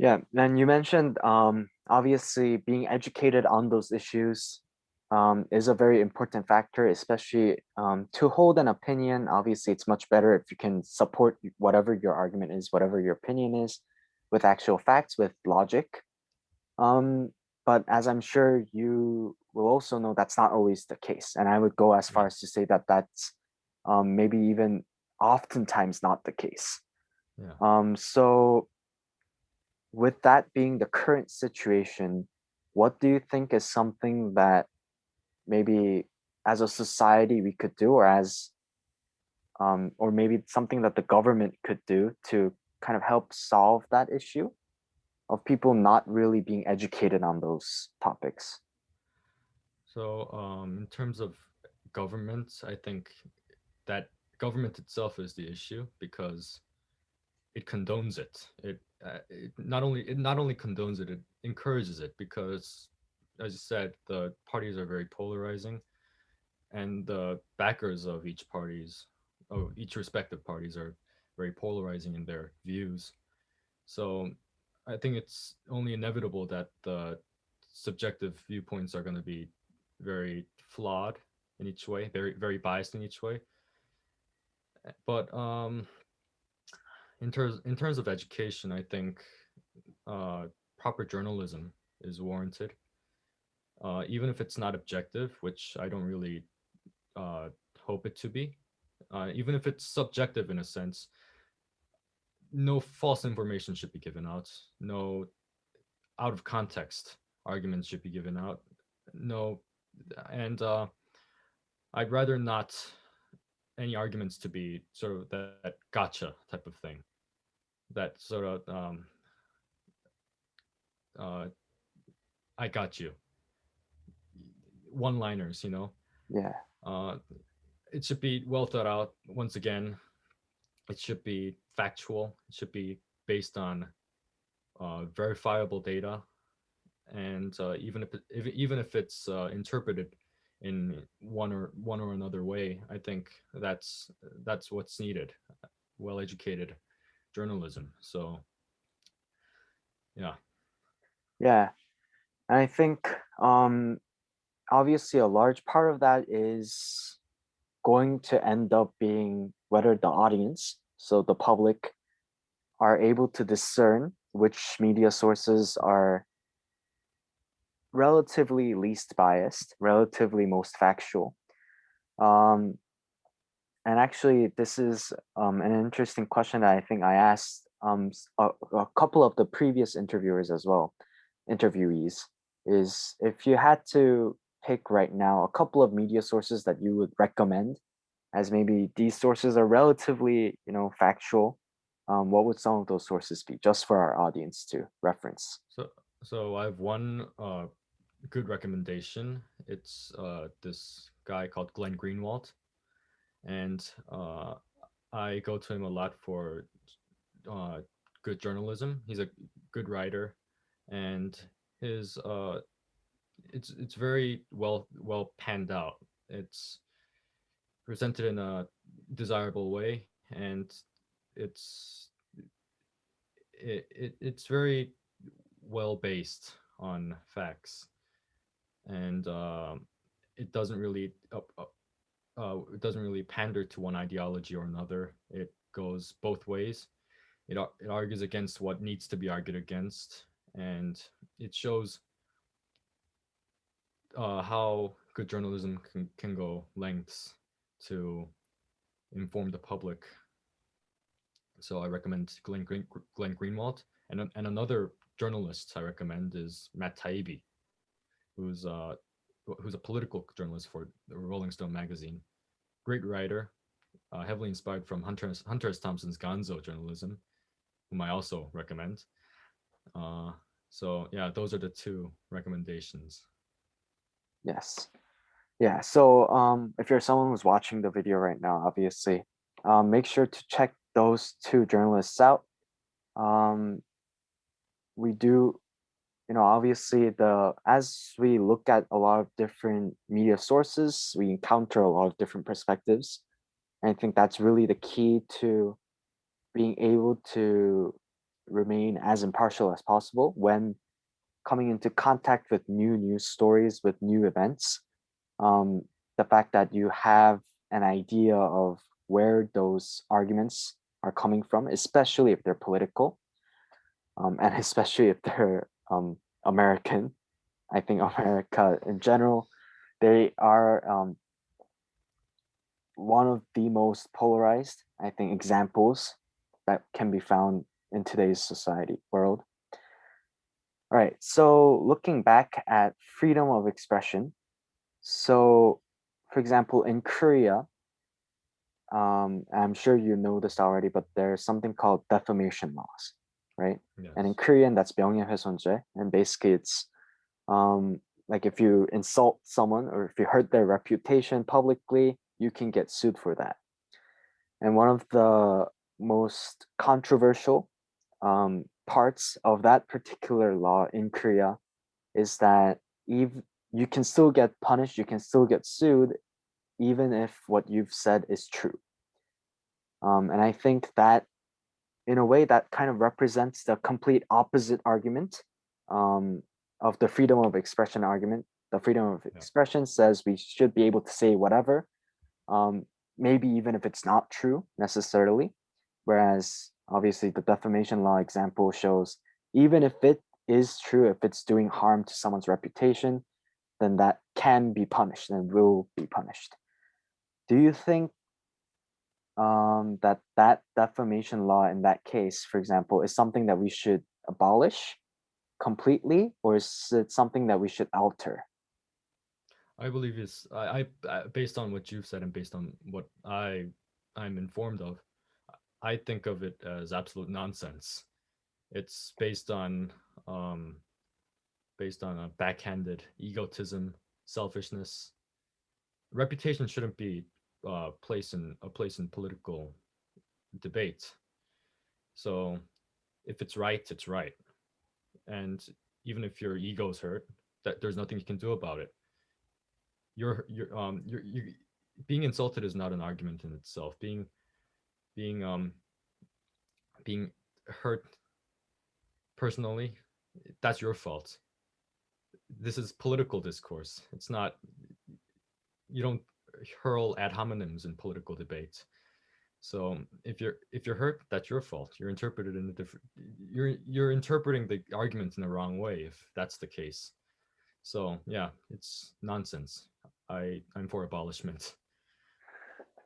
Yeah, and you mentioned obviously being educated on those issues is a very important factor, especially to hold an opinion. Obviously, it's much better if you can support whatever your argument is, whatever your opinion is, with actual facts, with logic. Um, but as I'm sure you will also know, that's not always the case. And I would go as far Yeah, as to say that that's maybe even oftentimes not the case. yeah. So with that being the current situation, what do you think is something that maybe as a society we could do, or maybe something that the government could do to kind of help solve that issue of people not really being educated on those topics? So, in terms of government, I think that government itself is the issue because it condones it. It not only condones it, it encourages it because, as you said, the parties are very polarizing, and the backers of each respective parties, are very polarizing in their views. So, I think it's only inevitable that the subjective viewpoints are going to be very flawed in each way, very biased in each way. But in terms of education, I think uh, proper journalism is warranted, even if it's not objective, which I don't really uh, hope it to be. Even if it's subjective in a sense, no false information should be given out. No out of context arguments should be given out. No, and I'd rather not any arguments to be sort of that gotcha type of thing. That sort of uh, I got you one liners, you know. Yeah, Uh, it should be well thought out. Once again, it should be factual. It should be based on verifiable data, and even if it's interpreted in one or another way, I think that's what's needed. Well educated journalism. So yeah, yeah. And I think obviously a large part of that is going to end up being whether the audience, so the public, are able to discern which media sources are relatively least biased, relatively most factual. Um, and actually, this is an interesting question that I think I asked a couple of the previous interviewers as well, interviewees, is if you had to pick right now a couple of media sources that you would recommend as maybe these sources are relatively, factual, what would some of those sources be just for our audience to reference? so so I have one good recommendation. It's this guy called Glenn Greenwald, and I go to him a lot for uh, good journalism. He's a good writer, and his it's very well panned out. It's presented in a desirable way, and it's it's very well based on facts, and it doesn't really pander to one ideology or another. It goes both ways. It argues against what needs to be argued against, and it shows how good journalism can go lengths to inform the public. So I recommend Glenn Greenwald, and another journalist I recommend is Matt Taibbi, who's uh, who's a political journalist for Rolling Stone magazine. Great writer, heavily inspired from Hunter S. Thompson's Gonzo journalism, whom I also recommend. Uh, so yeah, those are the two recommendations. Yes. Yeah. So if you're someone who's watching the video right now, obviously, make sure to check those two journalists out. Um, we do, obviously the as we look at a lot of different media sources, we encounter a lot of different perspectives. And I think that's really the key to being able to remain as impartial as possible when coming into contact with new news stories, with new events. Um, the fact that you have an idea of where those arguments are coming from, especially if they're political, and especially if they're American. I think America in general, they are one of the most polarized, I think, examples that can be found in today's society world. All right, so looking back at freedom of expression, so for example, in Korea, I'm sure you know this already, but there's something called defamation laws, right? And in Yes. Korean, that's 명예훼손죄, and basically it's like if you insult someone or if you hurt their reputation publicly, you can get sued for that. And one of the most controversial parts of that particular law in Korea is that even you can still get punished, you can still get sued, even if what you've said is true. And I think that in a way that kind of represents the complete opposite argument um, of the freedom of expression argument. The freedom of Yeah. expression says we should be able to say whatever, um, maybe even if it's not true necessarily. Whereas obviously the defamation law example shows even if it is true, if it's doing harm to someone's reputation, then that can be punished and will be punished. Do you think that defamation law in that case, for example, is something that we should abolish completely, or is it something that we should alter? I believe it's based on what you've said and based on what I'm informed of, I think of it as absolute nonsense. It's um based on a backhanded egotism, selfishness. Reputation shouldn't be place in political debate. So if it's right, it's right. And even if your ego's hurt, that there's nothing you can do about it. You're being insulted is not an argument in itself. Being being hurt personally, that's your fault. This is political discourse. It's not, you don't hurl ad hominems in political debates. So if you're hurt, that's your fault. You're interpreted in a different. You're interpreting the argument in the wrong way if that's the case. So yeah, it's nonsense. I'm for abolishment.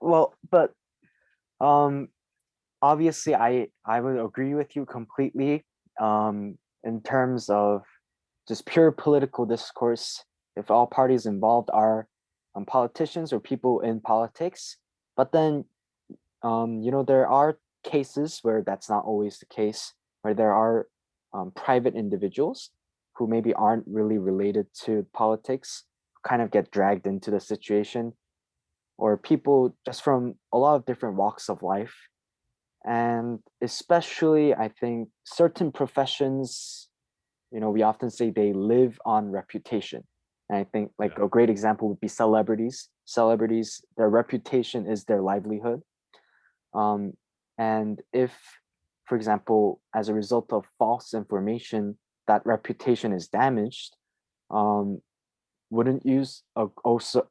Well, but um, obviously, I would agree with you completely. In terms of just pure political discourse, if all parties involved are politicians or people in politics, but then there are cases where that's not always the case, where there are private individuals who maybe aren't really related to politics, kind of get dragged into the situation, or people just from a lot of different walks of life. And especially, I think certain professions, we often say they live on reputation. And I think like Yeah. a great example would be celebrities. Celebrities, their reputation is their livelihood. Um, and if, for example, as a result of false information, that reputation is damaged, um, wouldn't you also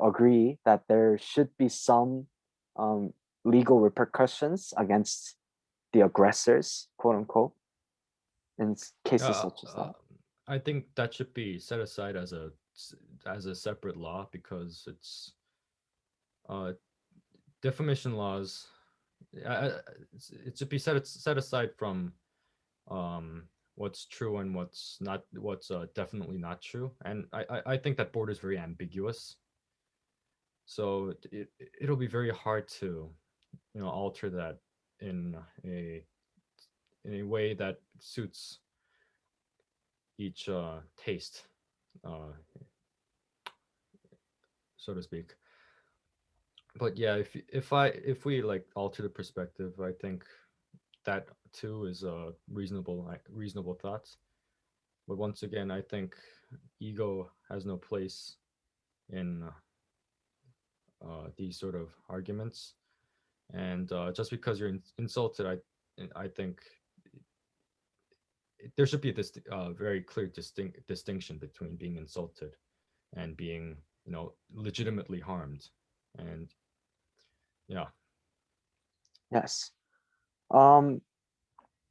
agree that there should be some um, legal repercussions against the aggressors, quote unquote, in cases Uh, such as uh, that? I think that should be set aside as a separate law because uh, defamation laws. It should be set aside from um, what's true and what's not, what's definitely not true. And I think that border is very ambiguous. So it'll be very hard to alter that in a in a way that suits each taste, uh, so to speak. But yeah, if we like alter the perspective, I think that too is a reasonable thoughts. But once again, I think ego has no place in these sort of arguments. And just because you're insulted, I think there should be this very clear distinction between being insulted and being, legitimately harmed. And yeah. Yes. Um,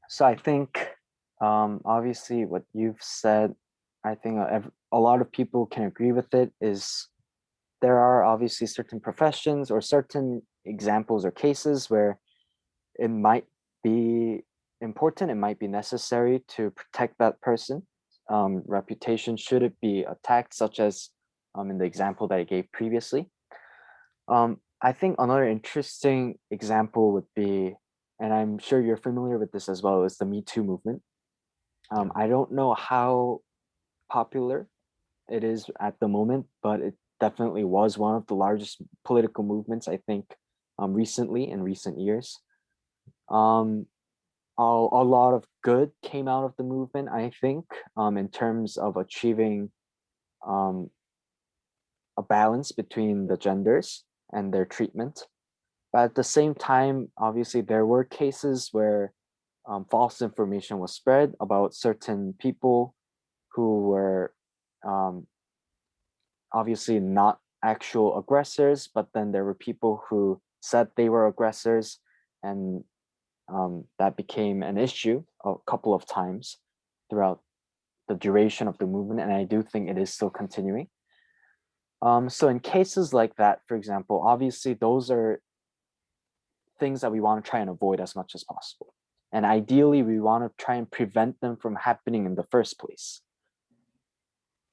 so I think obviously what you've said, I think a lot of people can agree with it, is there are obviously certain professions or certain examples or cases where it might be important, it might be necessary to protect that person reputation should it be attacked, such as in the example that I gave previously. I think another interesting example would be, and I'm sure you're familiar with this as well, is the Me Too movement. Yeah. I don't know how popular it is at the moment, but it definitely was one of the largest political movements, I think, recently in recent years. Um, a lot of good came out of the movement, I think, in terms of achieving um, a balance between the genders and their treatment. But at the same time, obviously, there were cases where false information was spread about certain people who were um, obviously not actual aggressors, but then there were people who said they were aggressors, and that became an issue a couple of times throughout the duration of the movement, and I do think it is still continuing. So in cases like that, for example, obviously those are things that we want to try and avoid as much as possible. And ideally, we want to try and prevent them from happening in the first place.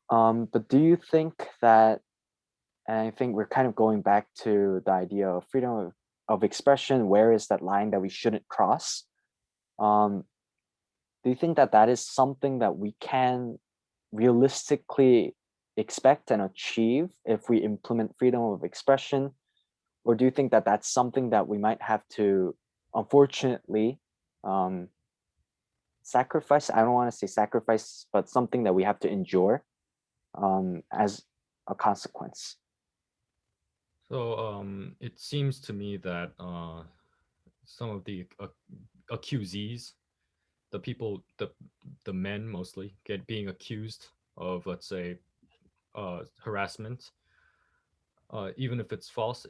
But do you think that, and I think we're kind of going back to the idea of freedom of expression, where is that line that we shouldn't cross? Um, do you think that that is something that we can realistically expect and achieve if we implement freedom of expression? Or do you think that that's something that we might have to, unfortunately, um, sacrifice? I don't want to say sacrifice, but something that we have to endure as a consequence. So it seems to me that some of the accusees, the people, the men mostly, get being accused of, let's say, harassment, even if it's false.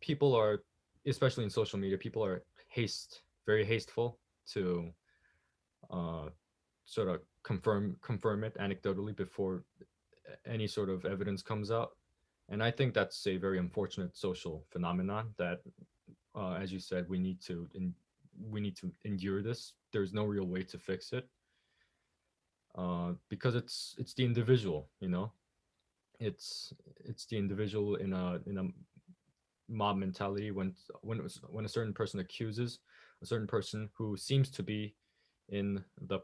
People are, especially in social media, people are very hasteful to uh, sort of confirm it anecdotally before any sort of evidence comes out. And I think that's a very unfortunate social phenomenon that, as you said, we need to endure this. There's no real way to fix it, because it's the individual, it's the individual in a mob mentality. When a certain person accuses a certain person who seems to be in the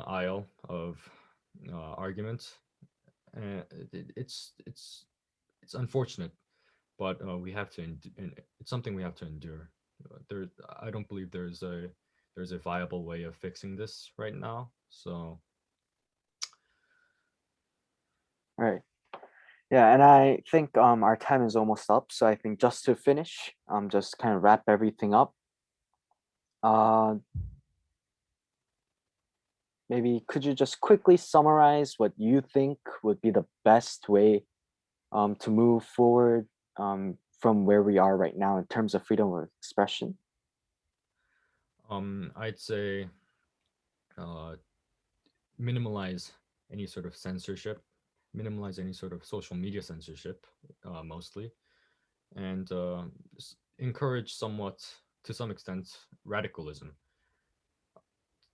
aisle of arguments, and it's unfortunate, but we have to and it's something we have to endure. There, I don't believe there's a viable way of fixing this right now. So Right. Yeah, and I think our time is almost up. So I think just to finish, just kind of wrap everything up. Uh, Maybe could you just quickly summarize what you think would be the best way to move forward from where we are right now in terms of freedom of expression? I'd say uh, minimalize any sort of censorship, minimalize any sort of social media censorship, mostly, and encourage somewhat, to some extent, radicalism.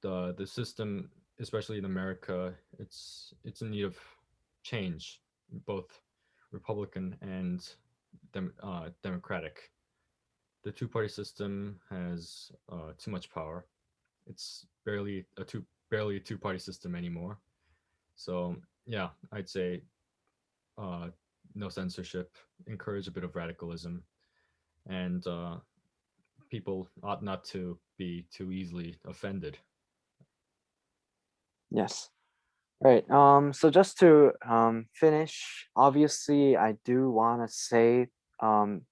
The system, especially in America, it's in need of change, both Republican and Democratic. The two-party system has too much power. It's barely a two-party system anymore. So yeah, I'd say uh, no censorship, encourage a bit of radicalism, and people ought not to be too easily offended. Yes. Right. So just to finish, obviously, I do want to say um,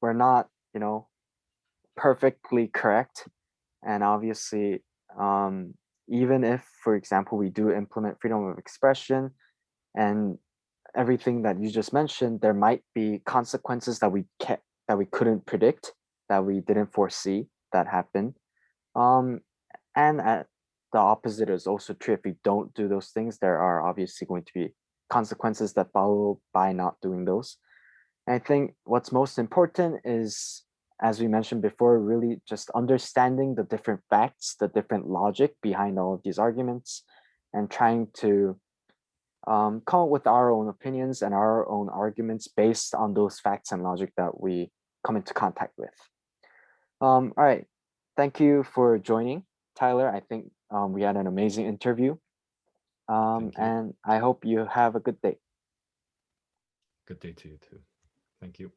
we're not, perfectly correct. And obviously, even if, for example, we do implement freedom of expression and everything that you just mentioned, there might be consequences that we couldn't predict, that we didn't foresee that happen. Um, and the opposite is also true. If we don't do those things, there are obviously going to be consequences that follow by not doing those. And I think what's most important is, as we mentioned before, really just understanding the different facts, the different logic behind all of these arguments, and trying to come up with our own opinions and our own arguments based on those facts and logic that we come into contact with. All right. Thank you for joining, Tyler. I think we had an amazing interview. Thank you. And I hope you have a good day. Good day to you too. Thank you.